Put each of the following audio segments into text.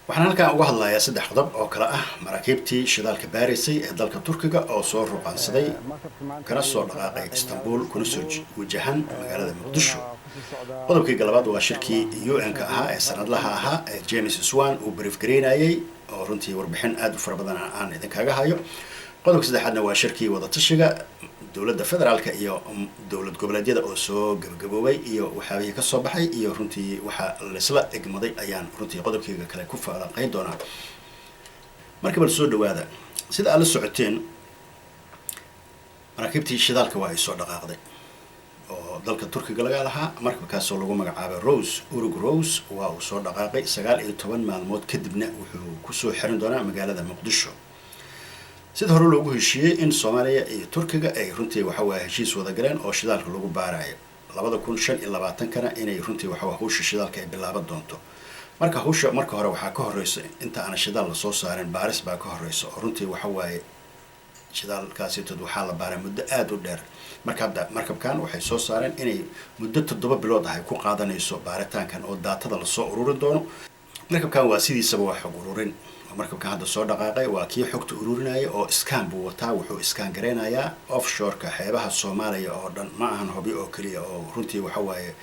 waxaan halkan uga hadlayaa saddex qodob oo kala ah maraakiibtii shidaalka baaraysay ee dalka Turkiga oo soo ruqansaday kana soo dhaqaaqay Istanbul kuna soo wajahan magaalada Muqdisho. qodobkii labaad waa shirkii UN-ka ahaa ee sanadlaha ahaa ee James Swan uu brief gareynayay oo runtii warbixin aad u fara badan aan idinkaga hayo. qodobka saddexaadna waa shirkii wada tashiga dowladda federaalka iyo dowlad goboleedyada oo soo gabagaboobay iyo waxyaabihii ka soo baxay iyo runtii waxa la isla egmaday ayaan runtii qodobkayga kale ku falanqayn doonaa. marka bal soo dhawaada, sida aad la socoteen maraakiibtii shidaalka waa ay soo dhaqaaqday oo dalka Turkiga laga lahaa. markabkaasoo lagu magacaabay Urug Rose waa uu soo dhaqaaqay 19 maalmood kadibna wuxuu ku soo xiran doonaa magaalada Muqdisho. sida hore loogu heshiiyey in Soomaaliya iyo Turkiga ay runtii waxa waa heshiis wada galeen oo shidaalka lagu baarayo 2025kana inay runtii waxa waa hawsha shidaalka ay bilaaban doonto. marka hore waxaa ka horeysa inta aan shidaal la soo saarin baaris baa ka horeysa oo runtii waxa waaye shidaalkaasi waxaa la baaray muddo aad u dheer. markabkan waxay soo saareen inay muddo 7 bilood ah ay ku qaadanayso baaritaankan oo daatada la soo ururin doono. markabkan waa sidiisaba wax xog ururin. markabkan hadda soo dhaqaaqay waa kii xogta ururinaya oo iskaan buu wataa, wuxuu iskaan gareynayaa offshore-ka xeebaha Soomaaliya oo dhan, ma ahan hobi oo kaliya oo runtii waxa waaye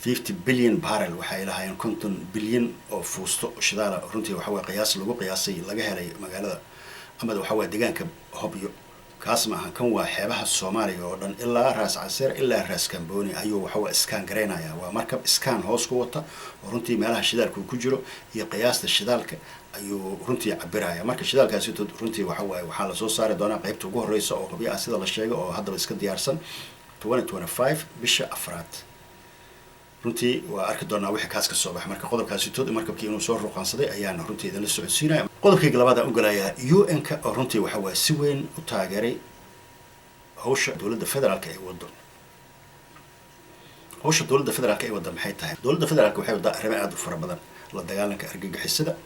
50 billion barrel waxay lahaayeen 50 bilyan oo fuusto shidaal runtii waxa waa lagu qiyaasay laga helay magaalada ama waxa waa deegaanka Hobyo. kaas ma ahan kan waa xeebaha Soomaaliya oo dhan ilaa Raas Caseer ilaa Raas Kamboni ayuu waxa waa iskaan gareynaya. waa markab iskaan hoos ku wata oo runtii meelaha shidaalku ku jiro iyo qiyaasta shidaalka ayuu runtii cabiraya. marka shidaalkaasi runtii waxa la soo saari doonaa qaybta ugu horeysa oo qabiica sida la sheegay oo hadda iska diyaarsan 2025 bisha afraad. runtii waa arki doonaa wixii kaas ka soo baxay. marka qodobkaasi markabkii inuu soo ruqansaday ayaan runtii idin la socodsiinaya. qodobkii labaad aan u galayaa UN-ka oo runtii waxa waa si weyn u taageeray hawsha dowladda federaalka ay wado. hawsha dowladda federaalka ay wado maxay tahay? dowladda federaalka waxay wadaa arrimo aad u fara badan. la dagaalanka argagixisada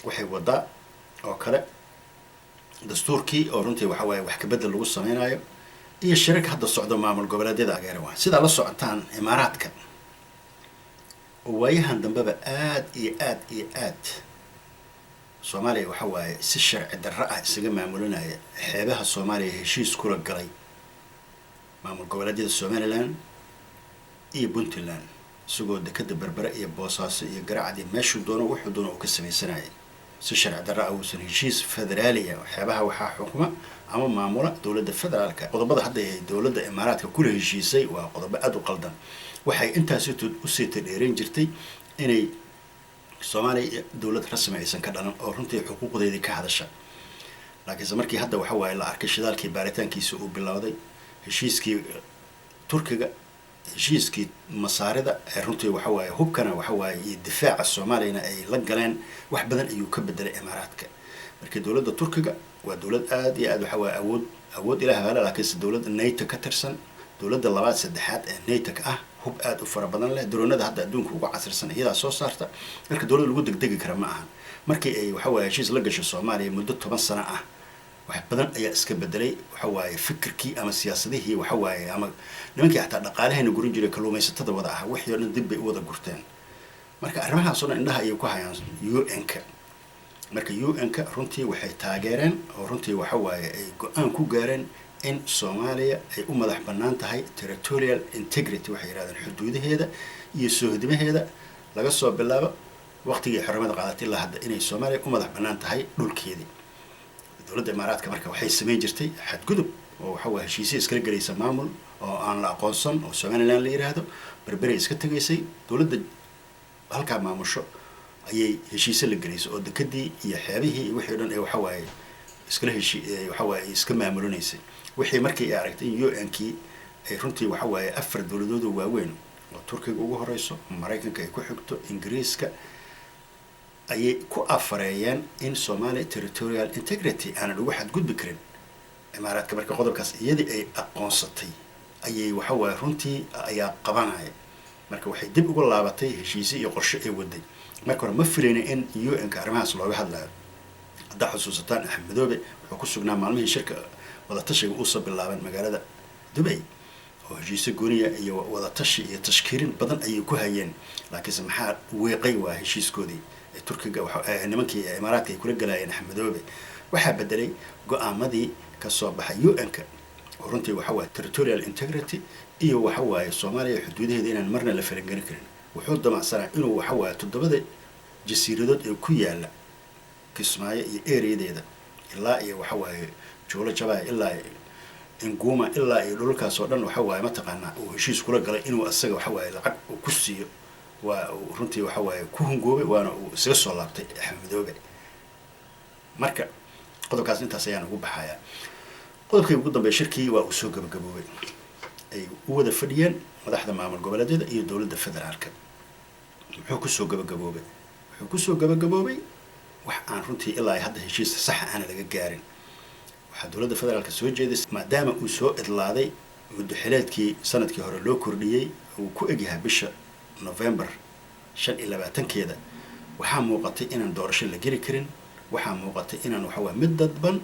waxay wadaa oo kale dastuurkii oo runtii waxa waaye wax ka bedel lagu sameynayo iyo shirka hadda socdo maamul goboleedyada ageer waa sida la socotaan Imaaraadka oo waayahan dambaba aad Soomaaliya waxa waaye si sharci darro ah isaga maamulinaya xeebaha Soomaaliya heshiis kula galay maamul goboleedyada Somaliland iyo Puntland isagoo dekada Berbera iyo Boosaaso iyo Garaacad meeshuu doono wuxuu doono uu ka sameeysanayay si sharci darro ah uusan heshiis federaaliya xeebaha waxaa xukuma ama maamula dowladda federaalka. qodobada hadda ay dowladda Imaaraadka kula heshiisay waa qodobo aad u qaldan. waxay intaas u sii dheereyn jirtay inay Soomaaliya dowlad rasmi aysan ka dhalan oo runtii xuquuqdeedii ka hadasha. laakiinse markii hadda waxa waaye la arkay shidaalkii baaritaankiisa uu bilowday, heshiiskii Turkiga, heshiiskii Masaarida ee runtii waxa waaye hubkana waxa waaye iyo difaaca Soomaaliyana ay la galeen wax badan ayuu ka bedelay Imaaraadka. markii dowladda Turkiga waa dowlad aad iyo aad waxa waaye awood ilaahay baa laakiinse dowladda NATO ka tirsan, dowladda labaad saddexaad ee NATO ka ah, hub aad u fara badan leh, droonada hadda adduunka ugu casirsan iyada soo saarta. marka dowladda lagu degdegi kara ma ahan. markii ay waxa waaye heshiis la gasho Soomaaliya muddo 10 sano ah wax badan ayaa iska bedelay waxa waaye fikirkii ama siyaasadihii waxa waaye ama nimankii xataa dhaqaalaheena gurin jiray kalluumaysatada wada ah wixii oo dhan dib bay u wada gurteen. marka arrimahaas oo dhan indhaha ayay ku hayaan UN-ka. marka UN-ka runtii waxay taageereen oo runtii waxa waaye ay go'aan ku gaareen in Soomaaliya ay u madax bannaan tahay territorial integrity waxay yiraahdeen xuduudaheeda iyo soohdimaheeda laga soo bilaabo waqtigii xornimada qaadatay ilaa hadda inay Soomaaliya u madax bannaan tahay dhulkeedii. dowladda Imaaraadka marka waxay sameyn jirtay xadgudub oo waxa waa heshiisyo iska galaysa maamul oo aan la aqoonsan oo Somaliland la yiraahdo. Berbera iska tagaysay dowladda halka maamusho ayay heshiisyo la galaysay oo dekadii iyo xeebihii iyo wixii dhan ee waxa waaye waxa waaye iska maamulinaysay. wixii markii ay aragtay UN-kii ay runtii waxa waaye 4 dowladood oo waaweyn oo Turkiga ugu horeyso, Mareykanka ay ku xigto, Ingiriiska ayay ku afareeyeen in Soomaaliya territorial integrity aan lagu xadgudbi karin. Imaaraadka marka qodobkaas iyadii ay aqoonsatay ayay waxa waaye runtii ayaa qabanaya. marka waxay dib ugu laabatay heshiisyo iyo qorshe ay waday. marka hore ma filayna in UN-ka arrimahaas looga hadlayo. hadda xusuusataan Axmed Madoobe wuxuu ku sugnaa maalmihii shirka wada tashiga uu soo bilaabay magaalada Dubai وهجيس جونية iyo wada tashi iyo tashkiilin badan ay ku hayeen laakiin maxaa weeqay waa heshiiskoodii Turkiga waxa nimankii Imaaraadka ay kula galayeen Axmedoobe waxa bedelay go'aamadii ka soo baxay UN-ka runtii waxa waa territorial integrity iyo waxa waa Soomaaliya xuduudaheeda inaan marna la falangelin karin wuxuu damacsanaa inuu waxa waa toddobada jasiiradood ee ku yaala Kismaayo iyo ereyadeeda ilaa iyo waxa waa Joola Jabaa ilaa Ngoma ilaa iyo dhulkaas oo dhan waxa waa ma taqaanaa oo heshiis kula galay inuu asaga waxa waa lacag ku siiyo waa runtii waxa waa ku hungoobay waana uu isaga soo laabtay Axmedoobe marka qodobkaas intaas ayaan ugu baxayaa qodobkii ugu dambeeyay shirkii waa uu soo gabagaboobay ay u wada fadhiyeen madaxda maamul goboleedyada iyo dawladda federaalka wuxuu ku soo gabagaboobay wax aan runtii ilaa hadda heshiis sax ah laga gaarin waxa dawladda federaalka soo jeeday maadaama uu soo idlaaday muddo xileedkii sanadkii hore loo kordhiyay uu ku egyahay bisha November 25keeda waxaa muuqatay inaan doorasho la geli karin waxaa muuqatay inaan waxa waa mid dadban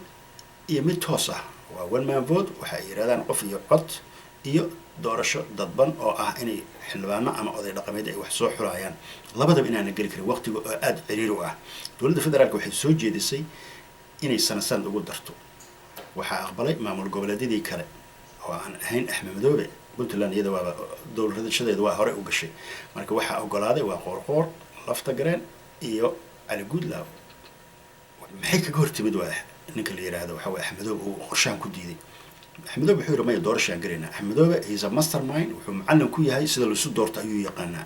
iyo mid toos ah waa one man vote waxa ay yiraahdaan qof iyo cod iyo doorasho dadban oo ah inay xildhibaano ama oday dhaqameed ay wax soo xulayaan labadaba inaan la geli karin waqtiga oo aad ciriir u ah dawladda federaalka waxay soo jeedisay inay sanad ugu darto waxa aqbalay maamul goboleedyadii kale oo aan ahayn Axmedoobe Puntland iyada waa dawladashadeeda waa hore u gashay marka waxa ogolaaday waa qoorqoor lafta gareen iyo Ali Gudlaaw maxay kaga hortimid waa ninka la yiraahdo waxa waa Axmedoobe oo qorshaan ku diiday Axmedoobe wuxuu yiri ma doorashaan gareena Axmedoobe is a mastermind wuxuu macallin ku yahay sida la isu doorto ayuu yaqaanaa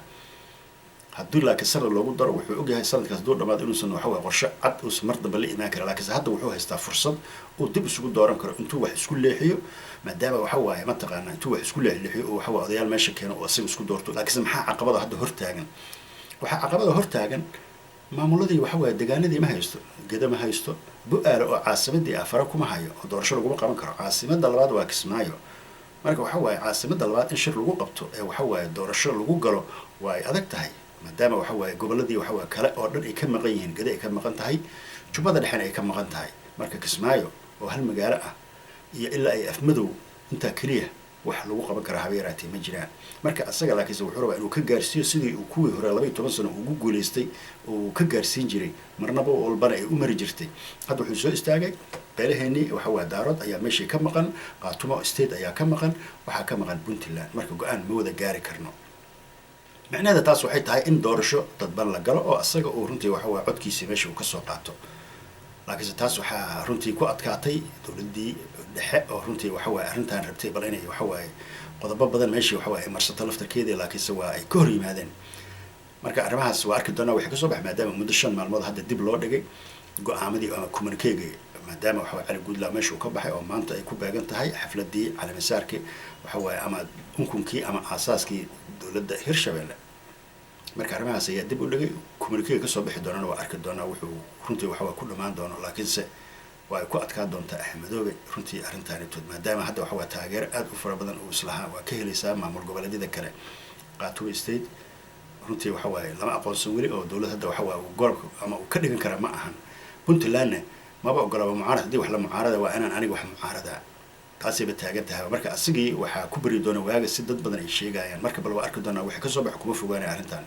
haddii laakiin sanad loogu daro wuxuu og yahay sanadkaas doo dhamaad inuusan waxa waa qorshe cad oo mar dambe la imaan kara laakiin hadda wuxuu haystaa fursad uu dib isugu dooran karo intuu wax isku leexiyo maadaama waxa waa ma taqaanaa intuu wax isku leexiyo oo waxa waa odayaal meesha keeno oo asaga isku doorto laakiin maxaa caqabada hadda hortaagan waxa caqabada hortaagan maamuladii waxa waa deegaanadii ma haysto geda ma haysto bu'aal oo caasimadii afara kuma hayo oo doorasho lagu qaban karo caasimada labaad waa Kismaayo marka waxa waa caasimada labaad in shir lagu qabto ee waxa waa doorasho lagu galo way adag tahay maadaama waxa waa goboladii waxa waa kale oo dhan ay ka maqan yihiin geda ay ka maqan tahay jubada dhexna ay ka maqan tahay marka Kismaayo oo hal magaalo ah iyo ilaa ay Afmadow inta kaliya wax lagu qaban karo habeeraatay ma jiraan marka asaga laakiin wuxuu rabaa inuu ka gaarsiyo sidii uu kuwii hore 12 sano ugu guuleystay oo ka gaarsiin jiray marnaba walbana ay u mari jirtay hadda wuxuu soo istaagay beelaheeni waxa waa daarad ayaa meesha ka maqan qaatumo state ayaa ka maqan waxa ka maqan Puntland marka go'aan ma wada gaari karno macnaheedu taas waxay tahay in doorasho dadban la galo oo asaga uu runtii waxa waa codkiisa meesha uu ka soo qaato laakiin taas waxa runtii ku adkaatay dawladdii dhexe oo runtii waxa waa arrintan rabtay bal inay waxa waa qodobo badan meeshii waxa waa ay marsato laftarkeedii laakiin waa ay ka hor yimaadeen marka arrimahaas waa arki doonaa waxa ka soo baxay maadaama muddo 5 maalmood hadda dib loo dhigay go'aamadii ama communique maadaama waxa Ali Gudlaaw meesha uu ka baxay oo maanta ay ku baagan tahay xafladii calaamasaarkii waxa waa ama unkunkii ama aasaaskii dawladda Hirshabelle marka arrimahaas ayaa dib u dhigay communique ka soo bixi doonana waa arki doonaa wuxuu runtii waxa waa ku dhamaan doono laakiin se waa ku adkaa doontaa Axmedoobe runtii arrintan maadaama hadda waxa waa taageero aad u fara badan oo islaha waa ka helaysaa maamul goboleedyada kale qaatumo state runtii waxa waa lama aqoonsan wali oo dawladda hadda waxa waa gobolka ama uu ka dhigan kara ma ahan Puntland maba ogolaba mucaarad hadii wax la mucaarada waa inaan aniga wax mucaarada taasiba taagan tahay marka asigii waxa ku bari doona waaga si dad badan ay sheegayaan marka bal waa arki doona waxa ka soo baxay kuma fogaanay arrintan